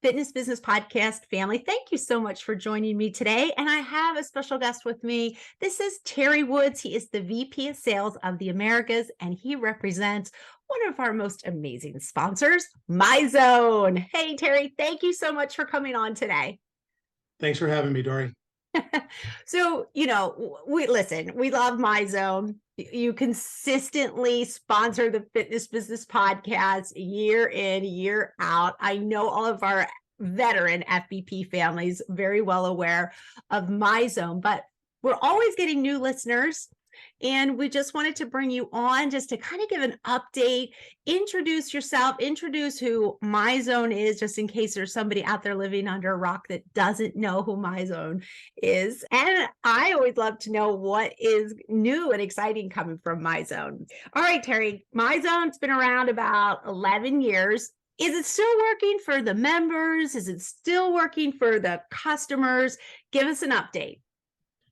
Fitness Business Podcast family. Thank you so much for joining me today. And I have a special guest with me. This is Terry Woods. He is the VP of Sales of the Americas, and he represents one of our most amazing sponsors, Myzone. Hey, Terry, thank you so much for coming on today. Thanks for having me, Dory. So, we love Myzone. You consistently sponsor the Fitness Business Podcast year in, year out. I know all of our veteran FBP families very well aware of Myzone, but we're always getting new listeners. And we just wanted to bring you on just to kind of give an update, introduce yourself, introduce who Myzone is, just in case there's somebody out there living under a rock that doesn't know who Myzone is. And I always love to know what is new and exciting coming from Myzone. All right, Terry, Myzone's been around about 11 years. Is it still working for the members? Is it still working for the customers? Give us an update.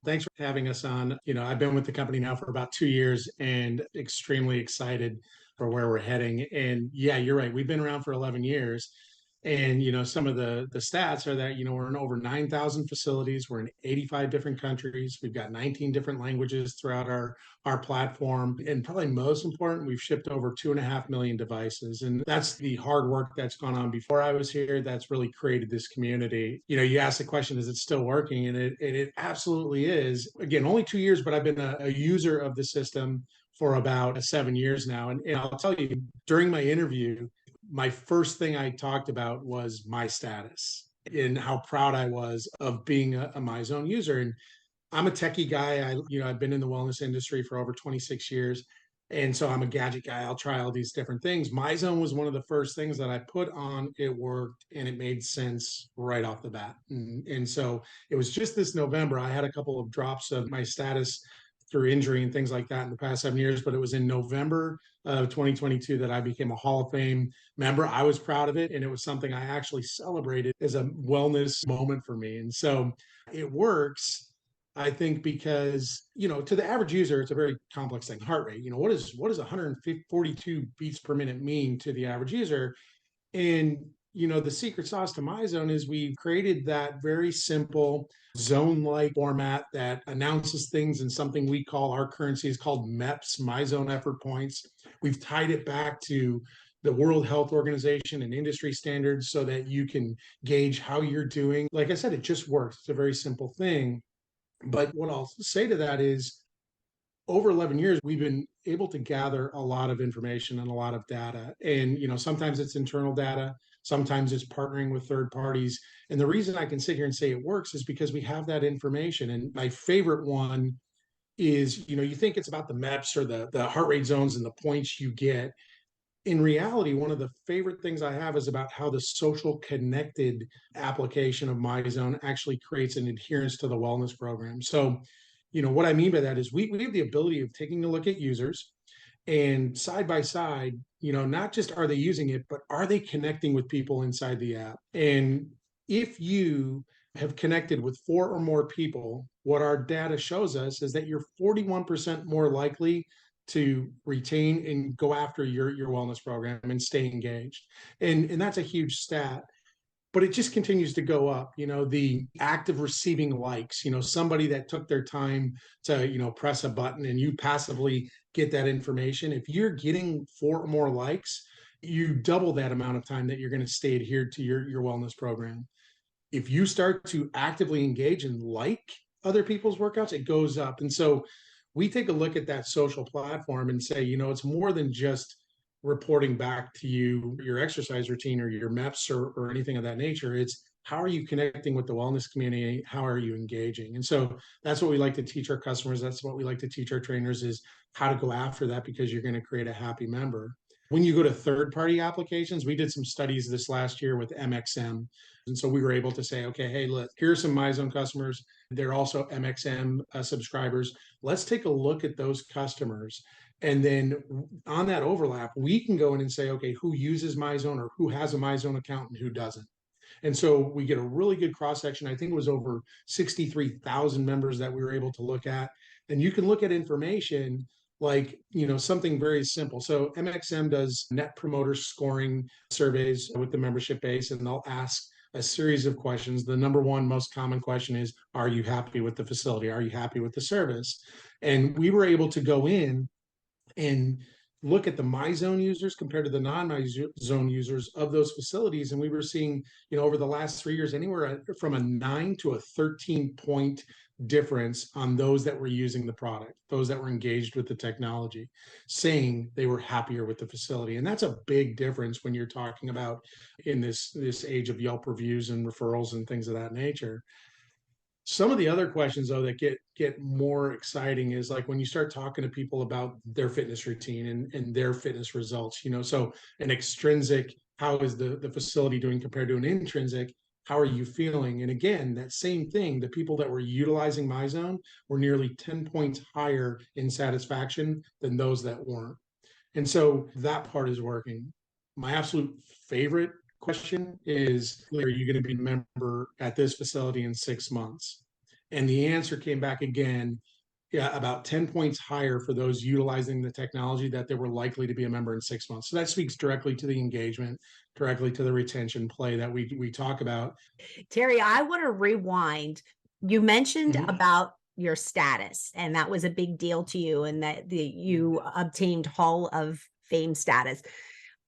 Thanks for having us on. I've been with the company now for about 2 years and extremely excited for where we're heading. And yeah, you're right. We've been around for 11 years. And, some of the stats are that, we're in over 9,000 facilities. We're in 85 different countries. We've got 19 different languages throughout our platform. And probably most important, we've shipped over 2.5 million devices. And that's the hard work that's gone on before I was here. That's really created this community. You asked the question, is it still working? And it absolutely is. Again, only 2 years, but I've been a user of the system for about 7 years now. And I'll tell you, during my interview, my first thing I talked about was my status and how proud I was of being a Myzone user. And I'm a techie guy. I've been in the wellness industry for over 26 years. And so I'm a gadget guy. I'll try all these different things. Myzone was one of the first things that I put on. It worked and it made sense right off the bat. And so it was just this November, I had a couple of drops of my status through injury and things like that in the past 7 years, but it was in November of 2022 that I became a Hall of Fame member. I was proud of it, and it was something I actually celebrated as a wellness moment for me. And so it works, I think, because to the average user, it's a very complex thing. Heart rate, what does 142 beats per minute mean to the average user? And the secret sauce to Myzone is we've created that very simple zone-like format that announces things in something we call, our currency is called MEPs, Myzone Effort Points. We've tied it back to the World Health Organization and industry standards so that you can gauge how you're doing. Like I said, it just works. It's a very simple thing. But what I'll say to that is, over 11 years, we've been able to gather a lot of information and a lot of data. And, sometimes it's internal data, sometimes it's partnering with third parties. And the reason I can sit here and say it works is because we have that information. And my favorite one is, you think it's about the MEPs or the heart rate zones and the points you get. In reality, one of the favorite things I have is about how the social connected application of Myzone actually creates an adherence to the wellness program. So, what I mean by that is we have the ability of taking a look at users and side by side, not just are they using it, but are they connecting with people inside the app? And if you have connected with 4 or more people, what our data shows us is that you're 41% more likely to retain and go after your wellness program and stay engaged. And that's a huge stat, but it just continues to go up. The act of receiving likes, somebody that took their time to, press a button and you passively get that information. If you're getting 4 or more likes, you double that amount of time that you're going to stay adhered to your wellness program. If you start to actively engage and like other people's workouts, it goes up. And so we take a look at that social platform and say, it's more than just reporting back to you your exercise routine or your MEPs or anything of that nature. It's how are you connecting with the wellness community? How are you engaging? And so that's what we like to teach our customers. That's what we like to teach our trainers is how to go after that, because you're going to create a happy member. When you go to third-party applications, we did some studies this last year with MXM. And so we were able to say, okay, hey, look, here are some Myzone customers. They're also MXM subscribers. Let's take a look at those customers. And then on that overlap, we can go in and say, okay, who uses Myzone or who has a Myzone account and who doesn't. And so we get a really good cross-section. I think it was over 63,000 members that we were able to look at. And you can look at information like, something very simple. So MXM does net promoter scoring surveys with the membership base, and they'll ask a series of questions. The number one most common question is, are you happy with the facility? Are you happy with the service? And we were able to go in and look at the MyZone users compared to the non-MyZone users of those facilities. And we were seeing, over the last 3 years, anywhere from a 9 to a 13 point difference on those that were using the product, those that were engaged with the technology, saying they were happier with the facility. And that's a big difference when you're talking about in this age of Yelp reviews and referrals and things of that nature. Some of the other questions though that get more exciting is like when you start talking to people about their fitness routine and their fitness results, so an extrinsic, how is the facility doing compared to an intrinsic? How are you feeling? And again, that same thing, the people that were utilizing MyZone were nearly 10 points higher in satisfaction than those that weren't. And so that part is working. My absolute favorite question is, are you going to be a member at this facility in 6 months? And the answer came back again, yeah, about 10 points higher for those utilizing the technology, that they were likely to be a member in 6 months. So that speaks directly to the engagement, directly to the retention play that we talk about. Terry, I want to rewind. You mentioned about your status, and that was a big deal to you, and that you obtained Hall of Fame status.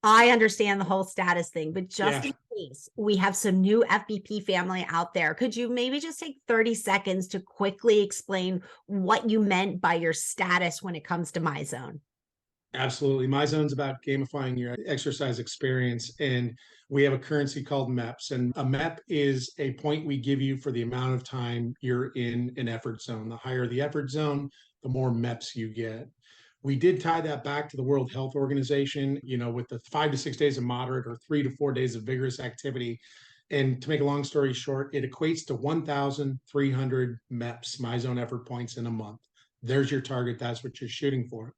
I understand the whole status thing, but just in case we have some new FBP family out there, could you maybe just take 30 seconds to quickly explain what you meant by your status when it comes to MyZone? Absolutely. MyZone's about gamifying your exercise experience. And we have a currency called MEPs. And a MEP is a point we give you for the amount of time you're in an effort zone. The higher the effort zone, the more MEPs you get. We did tie that back to the World Health Organization, with the 5 to 6 days of moderate or 3 to 4 days of vigorous activity. And to make a long story short, it equates to 1,300 MEPs, MyZone effort points, in a month. There's your target. That's what you're shooting for.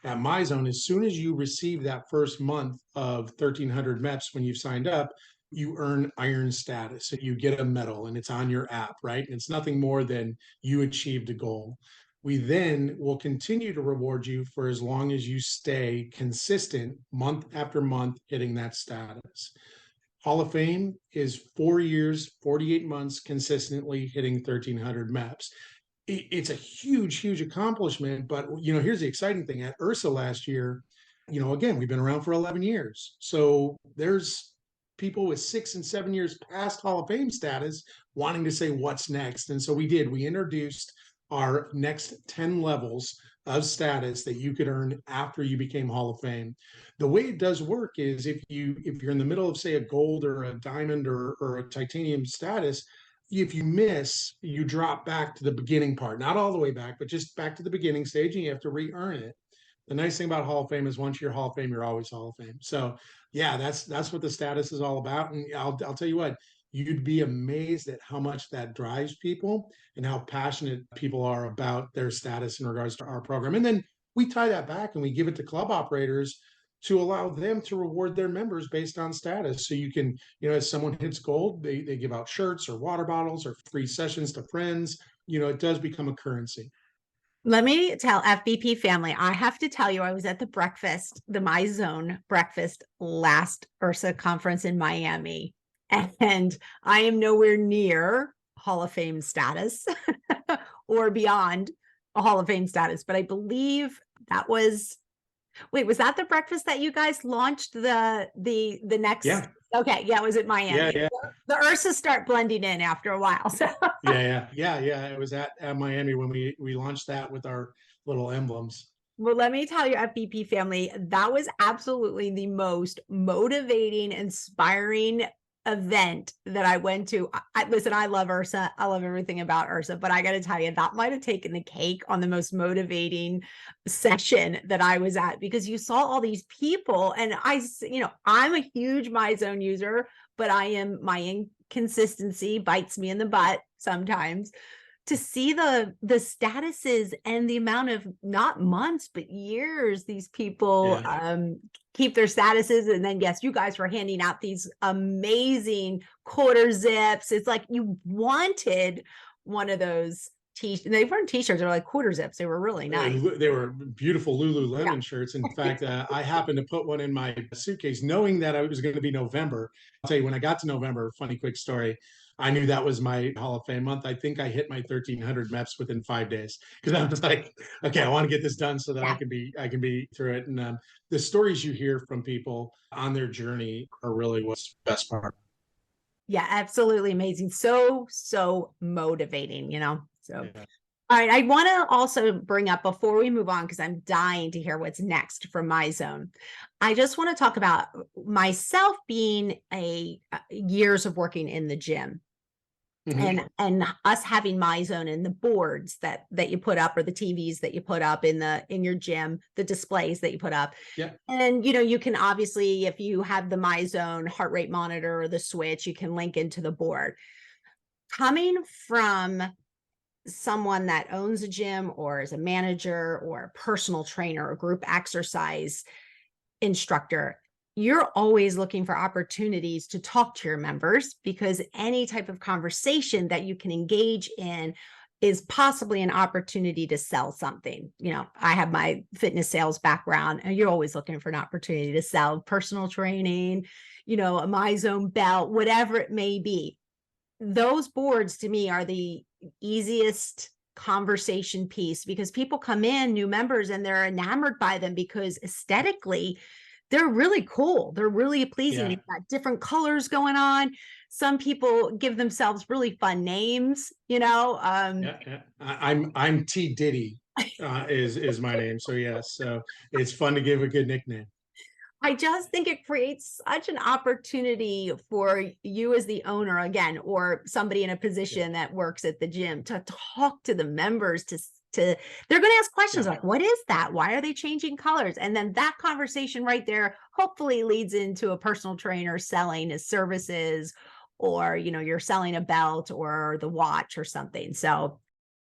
At MyZone, as soon as you receive that first month of 1,300 MEPs when you've signed up, you earn iron status. So you get a medal and it's on your app, right? And it's nothing more than you achieved a goal. We then will continue to reward you for as long as you stay consistent month after month hitting that status. Hall of Fame is 4 years, 48 months consistently hitting 1,300 MEPs. It's a huge, huge accomplishment. But, here's the exciting thing. At URSA last year, again, we've been around for 11 years. So there's people with 6 and 7 years past Hall of Fame status wanting to say, what's next? And so we introduced our next 10 levels of status that you could earn after you became Hall of Fame. The way it does work is if you're in the middle of, say, a gold or a diamond or a titanium status, if you miss, you drop back to the beginning part, not all the way back, but just back to the beginning stage, and you have to re-earn it. The nice thing about Hall of Fame is once you're Hall of Fame, you're always Hall of Fame. So yeah, that's what the status is all about. And I'll tell you what, you'd be amazed at how much that drives people and how passionate people are about their status in regards to our program. And then we tie that back and we give it to club operators to allow them to reward their members based on status. So you can, as someone hits gold, they give out shirts or water bottles or free sessions to friends. It does become a currency. Let me tell FBP family, I have to tell you, I was at the MyZone breakfast last URSA conference in Miami, and I am nowhere near Hall of Fame status or beyond a Hall of Fame status, but I believe that was, wait, was that the breakfast that you guys launched the next? Yeah. Okay. Yeah. It was at Miami. Yeah. The URSAs start blending in after a while. So Yeah. It was at Miami when we launched that with our little emblems. well, let me tell you, FBP family, that was absolutely the most motivating, inspiring event that I went to. Listen, I love URSA. I love everything about URSA, but I got to tell you, that might have taken the cake on the most motivating session that I was at, because you saw all these people, and I'm a huge MyZone user, but my inconsistency bites me in the butt sometimes. To see the statuses and the amount of, not months, but years, these people keep their statuses. And then, yes, you guys were handing out these amazing quarter zips. It's like you wanted one of those they weren't t-shirts, they were like quarter zips. They were really nice. They were beautiful Yeah. Lululemon shirts. In fact, I happened to put one in my suitcase, knowing that it was going to be November. I'll tell you, when I got to November, funny quick story, I knew that was my Hall of Fame month. I think I hit my 1,300 MEPs within 5 days because I was like, okay, I want to get this done so that Yeah. I can be through it. And the stories you hear from people on their journey are really what's the best part. Yeah, absolutely amazing. So motivating, So, Yeah. all right, I want to also bring up before we move on, because I'm dying to hear what's next for Myzone. I just want to talk about myself being years of working in the gym. Mhm. And us having Myzone and the boards that you put up, or the TVs that you put up in your gym, the displays that you put up. Yeah. And you can obviously, if you have the Myzone heart rate monitor or the switch, you can link into the board. Coming from someone that owns a gym or is a manager or a personal trainer or group exercise instructor, you're always looking for opportunities to talk to your members, because any type of conversation that you can engage in is possibly an opportunity to sell something. I have my fitness sales background, and you're always looking for an opportunity to sell personal training, a Myzone belt, whatever it may be. Those boards to me are the easiest conversation piece, because people come in, new members, and they're enamored by them because aesthetically they're really cool. They're really pleasing. Yeah. They've got different colors going on. Some people give themselves really fun names, Yeah, yeah. I'm T Diddy is my name. So yes, so it's fun to give a good nickname. I just think it creates such an opportunity for you as the owner, again, or somebody in a Yeah, position that works at the gym, to talk to the members, they're going to ask questions yeah. like, what is that? Why are they changing colors? And then that conversation right there hopefully leads into a personal trainer selling his services, or, you're selling a belt or the watch or something. So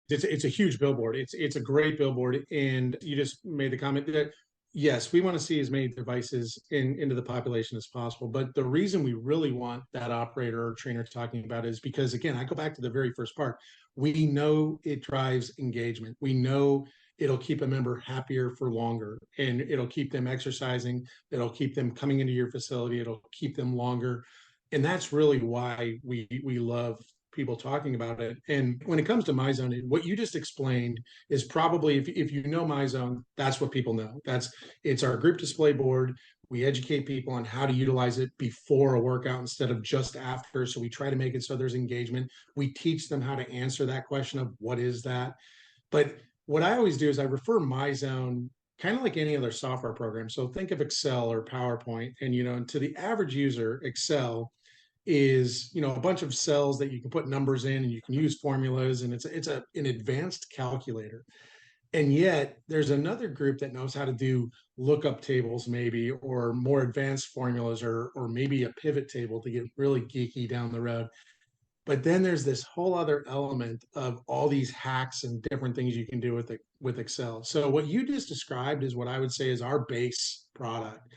It's a huge billboard. It's a great billboard, and you just made the comment that yes, we want to see as many devices into the population as possible. But the reason we really want that operator or trainer talking about it is because, again, I go back to the very first part. We know it drives engagement. We know it'll keep a member happier for longer, and it'll keep them exercising. It'll keep them coming into your facility. It'll keep them longer, and that's really why we love people talking about it. And when it comes to MyZone, what you just explained is probably, if you know MyZone, that's what people know. It's our group display board. We educate people on how to utilize it before a workout instead of just after. So we try to make it so there's engagement. We teach them how to answer that question of what is that. But what I always do is I refer MyZone kind of like any other software program. So think of Excel or PowerPoint, and to the average user, Excel is a bunch of cells that you can put numbers in, and you can use formulas, and an advanced calculator. And yet there's another group that knows how to do lookup tables, maybe, or more advanced formulas, or maybe a pivot table to get really geeky down the road. But then there's this whole other element of all these hacks and different things you can do with Excel. So what you just described is what I would say is our base product.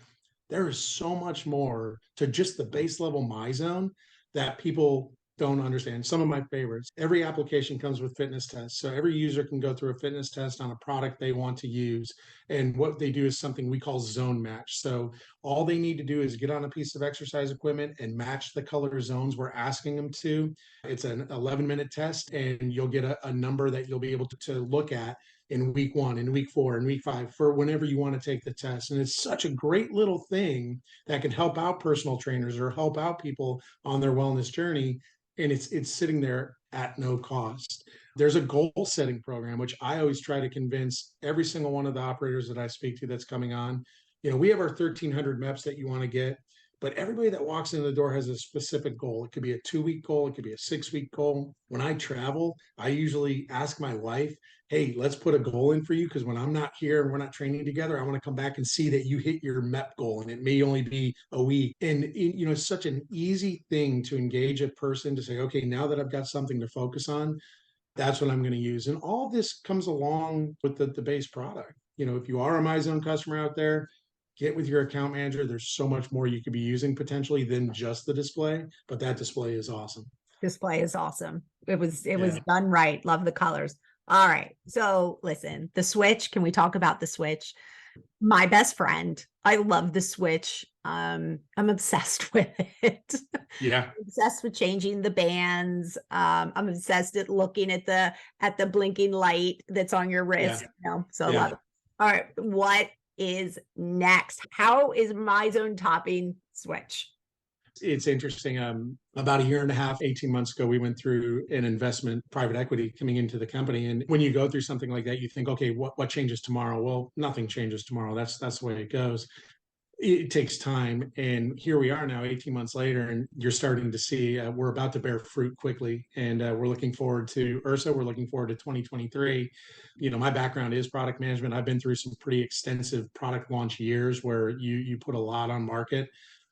There is so much more to just the base level MyZone that people don't understand. Some of my favorites: every application comes with fitness tests. So every user can go through a fitness test on a product they want to use. And what they do is something we call zone match. So all they need to do is get on a piece of exercise equipment and match the color zones we're asking them to. It's an 11-minute test, and you'll get a number that you'll be able to look at in week 1, in week 4, in week 5, for whenever you want to take the test. And it's such a great little thing that can help out personal trainers or help out people on their wellness journey. And it's sitting there at no cost. There's a goal setting program, which I always try to convince every single one of the operators that I speak to that's coming on. We have our 1,300 MEPs that you want to get, but everybody that walks in the door has a specific goal. It could be a 2-week goal, it could be a 6-week goal. When I travel, I usually ask my wife, hey, let's put a goal in for you, because when I'm not here and we're not training together, I want to come back and see that you hit your MEP goal, and it may only be a week. And it's such an easy thing to engage a person to say, okay, now that I've got something to focus on, that's what I'm going to use. And all this comes along with the base product. If you are a MyZone customer out there, get with your account manager. There's so much more you could be using potentially than just the display, but that display is awesome. Display is awesome. It was Yeah. done right. Love the colors. All right. So listen, the Switch, can we talk about the Switch? My best friend. I love the Switch. I'm obsessed with it. Yeah. Obsessed with changing the bands. I'm obsessed at looking at the blinking light that's on your wrist. Yeah. So I Yeah. love it. All right. What is next? How is MyZone topping Switch? It's interesting. About a year and a half, 18 months ago, we went through an investment, private equity coming into the company. And when you go through something like that, you think, okay, what changes tomorrow? Well, nothing changes tomorrow. That's the way it goes. It takes time. And here we are now, 18 months later, and you're starting to see we're about to bear fruit quickly. And we're looking forward to Ursa. We're looking forward to 2023. My background is product management. I've been through some pretty extensive product launch years where you put a lot on market.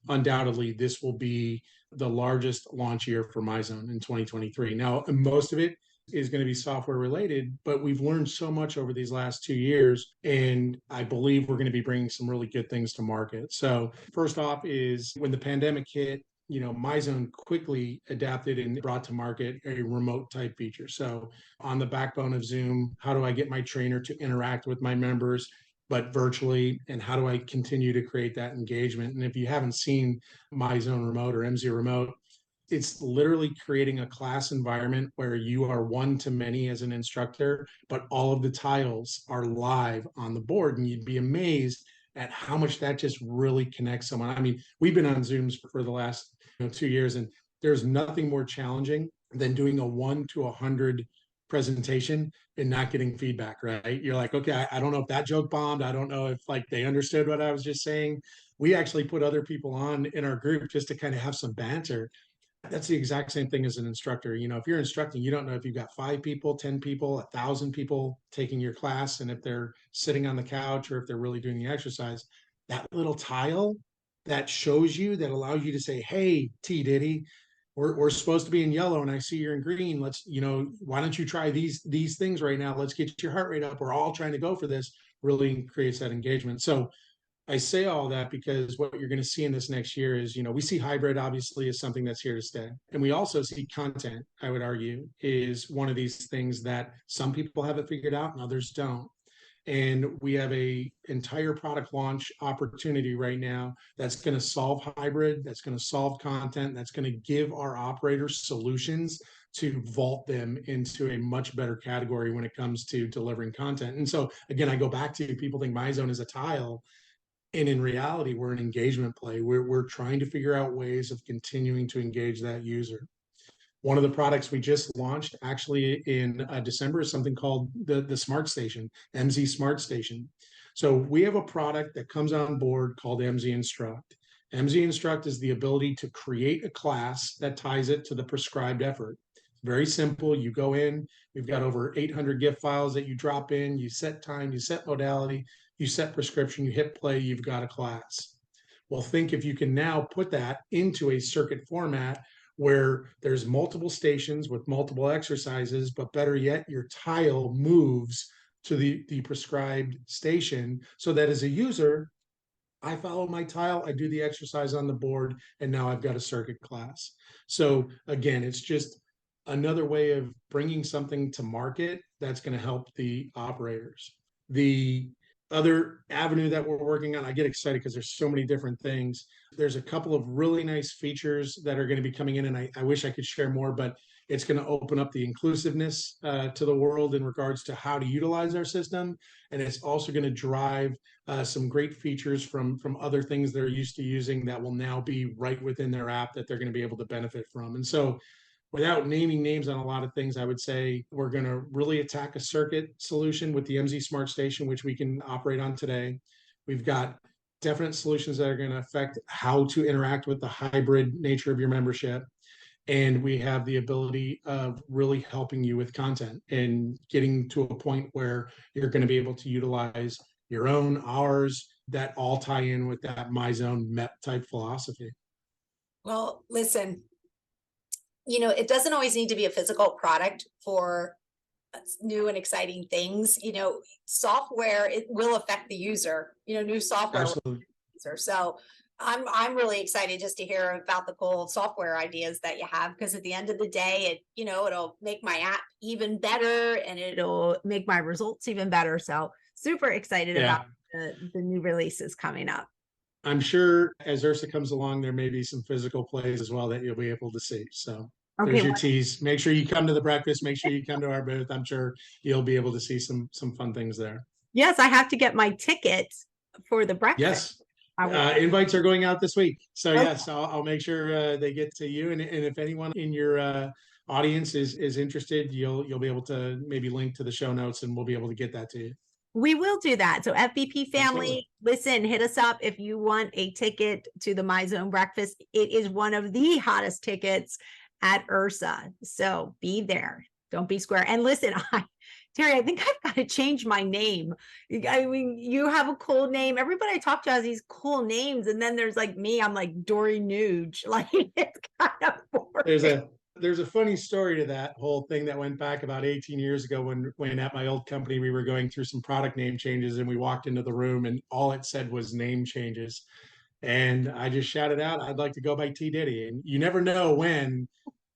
Undoubtedly, this will be the largest launch year for MyZone in 2023. Now, most of it is going to be software related, but we've learned so much over these last 2 years, and I believe we're going to be bringing some really good things to market. So, first off, is when the pandemic hit, MyZone quickly adapted and brought to market a remote type feature. So, on the backbone of Zoom, how do I get my trainer to interact with my members, but virtually, and how do I continue to create that engagement? And if you haven't seen MyZone Remote or MZ Remote, it's literally creating a class environment where you are one to many as an instructor, but all of the tiles are live on the board. And you'd be amazed at how much that just really connects someone. I mean, we've been on Zooms for the last 2 years, and there's nothing more challenging than doing a 1 to 100 presentation and not getting feedback, right? You're like, okay, I don't know if that joke bombed. I don't know if like they understood what I was just saying. We actually put other people on in our group just to kind of have some banter. That's the exact same thing as an instructor. If you're instructing, you don't know if you've got 5 people, 10 people, 1,000 people taking your class, and if they're sitting on the couch or if they're really doing the exercise. That little tile that shows you, that allows you to say, hey, T Diddy, we're supposed to be in yellow and I see you're in green. Let's, why don't you try these things right now? Let's get your heart rate up. We're all trying to go for this. Really creates that engagement. So I say all that because what you're going to see in this next year is, we see hybrid obviously as something that's here to stay. And we also see content, I would argue, is one of these things that some people have it figured out and others don't. And we have a entire product launch opportunity right now that's going to solve hybrid, that's going to solve content, that's going to give our operators solutions to vault them into a much better category when it comes to delivering content. And so again, I go back to, people think MyZone is a tile, and in reality, we're an engagement play. We're trying to figure out ways of continuing to engage that user. One of the products we just launched actually in December is something called the Smart Station, MZ Smart Station. So we have a product that comes on board called MZ Instruct. MZ Instruct is the ability to create a class that ties it to the prescribed effort. Very simple. You go in, we've got over 800 GIF files that you drop in, you set time, you set modality, you set prescription, you hit play, you've got a class. Well, think if you can now put that into a circuit format where there's multiple stations with multiple exercises, but better yet, your tile moves to the prescribed station so that as a user, I follow my tile, I do the exercise on the board, and now I've got a circuit class. So again, it's just another way of bringing something to market that's going to help the operators. The other avenue that we're working on, I get excited because there's so many different things. There's a couple of really nice features that are going to be coming in, and I wish I could share more, but it's going to open up the inclusiveness to the world in regards to how to utilize our system. And it's also going to drive some great features from other things they're used to using that will now be right within their app that they're going to be able to benefit from. And so without naming names on a lot of things, I would say we're going to really attack a circuit solution with the MZ Smart Station, which we can operate on today. We've got definite solutions that are going to affect how to interact with the hybrid nature of your membership. And we have the ability of really helping you with content and getting to a point where you're going to be able to utilize your own, ours, that all tie in with that MyZone MEP type philosophy. Well, listen, it doesn't always need to be a physical product for new and exciting things. Software, it will affect the user, new software. Absolutely. User. So I'm really excited just to hear about the cool software ideas that you have, because at the end of the day, it'll make my app even better and It'll make my results even better. So super excited about Yeah. the new releases coming up. I'm sure as Ursa comes along, there may be some physical plays as well that you'll be able to see. So Okay, there's your tease. Make sure you come to the breakfast. Make sure you come to our booth. I'm sure you'll be able to see some fun things there. yes, I have to get my ticket for the breakfast. Yes. I will. Invites are going out this week. So Okay. yes, I'll make sure they get to you. And if anyone in your audience is interested, you'll be able to maybe link to the show notes and we'll be able to get that to you. We will do that. So FVP family, Absolutely. listen, hit us up if you want a ticket to the Myzone breakfast. It is one of the hottest tickets at Ursa. So be there. Don't be square. And listen, Terry, I think I've got to change my name. I mean, you have a cool name. Everybody I talk to has these cool names. And then there's like me, I'm like Dory Nuge. Like it's kind of boring. There's a funny story to that whole thing that went back about 18 years ago when at my old company we were going through some product name changes and we walked into the room and all it said was name changes. And I just shouted out, I'd like to go by T Diddy. And you never know when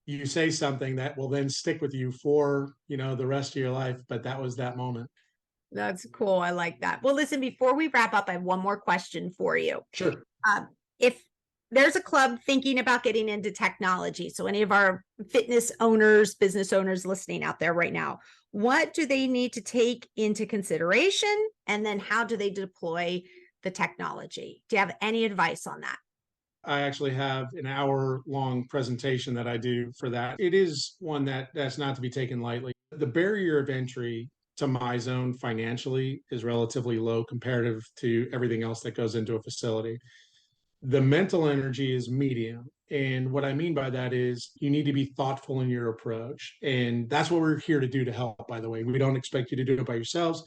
you say something that will then stick with you for, the rest of your life. But that was that moment. That's cool. I like that. Well, listen, before we wrap up, I have one more question for you. Sure. If there's a club thinking about getting into technology, so any of our fitness owners, business owners listening out there right now, what do they need to take into consideration? And then how do they deploy the technology? Do you have any advice on that? I actually have an hour-long presentation that I do for that. It is one that's not to be taken lightly. The barrier of entry to MyZone financially is relatively low comparative to everything else that goes into a facility. The mental energy is medium. And what I mean by that is you need to be thoughtful in your approach. And that's what we're here to do to help, by the way. We don't expect you to do it by yourselves.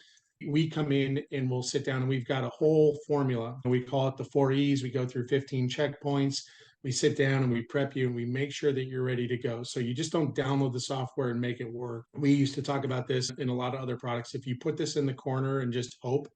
We come in and we'll sit down and we've got a whole formula. And we call it the 4 E's. We go through 15 checkpoints. We sit down and we prep you and we make sure that you're ready to go. So you just don't download the software and make it work. We used to talk about this in a lot of other products. If you put this in the corner and just hope,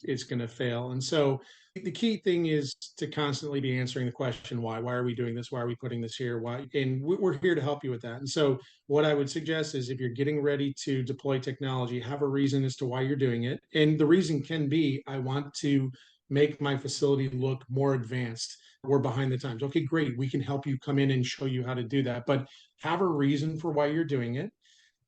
it's going to fail. And so the key thing is to constantly be answering the question, why are we doing this? Why are we putting this here? Why? And we're here to help you with that. And so what I would suggest is if you're getting ready to deploy technology, have a reason as to why you're doing it. And the reason can be, I want to make my facility look more advanced. We're behind the times. Okay, great. We can help you come in and show you how to do that. But have a reason for why you're doing it.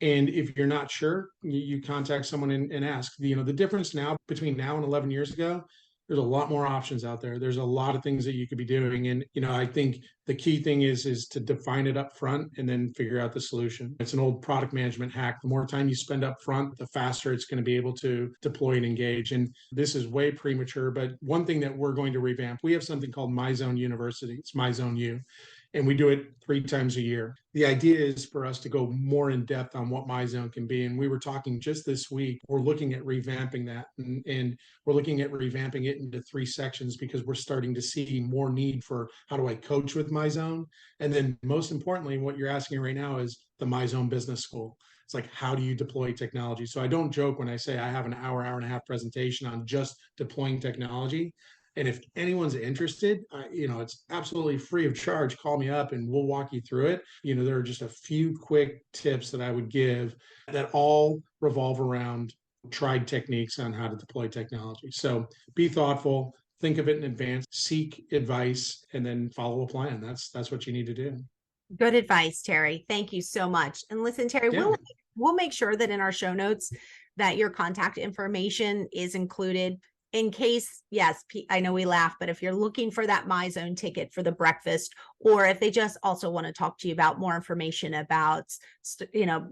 And if you're not sure, you contact someone and ask. The difference now between now and 11 years ago, there's a lot more options out there. There's a lot of things that you could be doing. And, I think the key thing is to define it up front and then figure out the solution. It's an old product management hack. The more time you spend up front, the faster it's going to be able to deploy and engage. And this is way premature, but one thing that we're going to revamp, we have something called Myzone University. It's Myzone U. And we do it 3 times a year. The idea is for us to go more in depth on what MyZone can be. And we were talking just this week, we're looking at revamping that. And we're looking at revamping it into 3 sections because we're starting to see more need for how do I coach with MyZone? And then most importantly, what you're asking right now is the MyZone Business School. It's like, how do you deploy technology? So I don't joke when I say I have an hour and a half presentation on just deploying technology. And if anyone's interested, it's absolutely free of charge. Call me up and we'll walk you through it. There are just a few quick tips that I would give that all revolve around tried techniques on how to deploy technology. So be thoughtful, think of it in advance, seek advice, and then follow a plan. That's what you need to do. Good advice, Terry. Thank you so much. And listen, Terry, Yeah. we'll make sure that in our show notes that your contact information is included in case, yes, I know we laugh, but if you're looking for that MyZone ticket for the breakfast, or if they just also want to talk to you about more information about,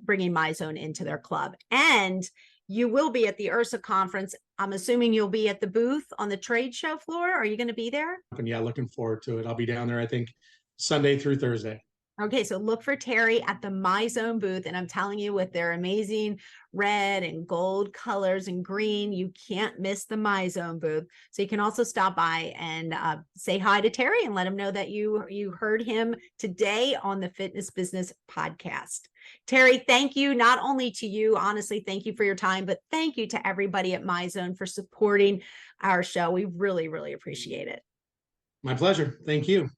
bringing MyZone into their club. And you will be at the Ursa conference. I'm assuming you'll be at the booth on the trade show floor. Are you going to be there? And yeah, looking forward to it. I'll be down there, I think, Sunday through Thursday. Okay, so look for Terry at the MyZone booth. And I'm telling you, with their amazing red and gold colors and green, you can't miss the MyZone booth. So you can also stop by and say hi to Terry and let him know that you heard him today on the Fitness Business Podcast. Terry, thank you. Not only to you, honestly, thank you for your time, but thank you to everybody at MyZone for supporting our show. We really, really appreciate it. My pleasure. Thank you.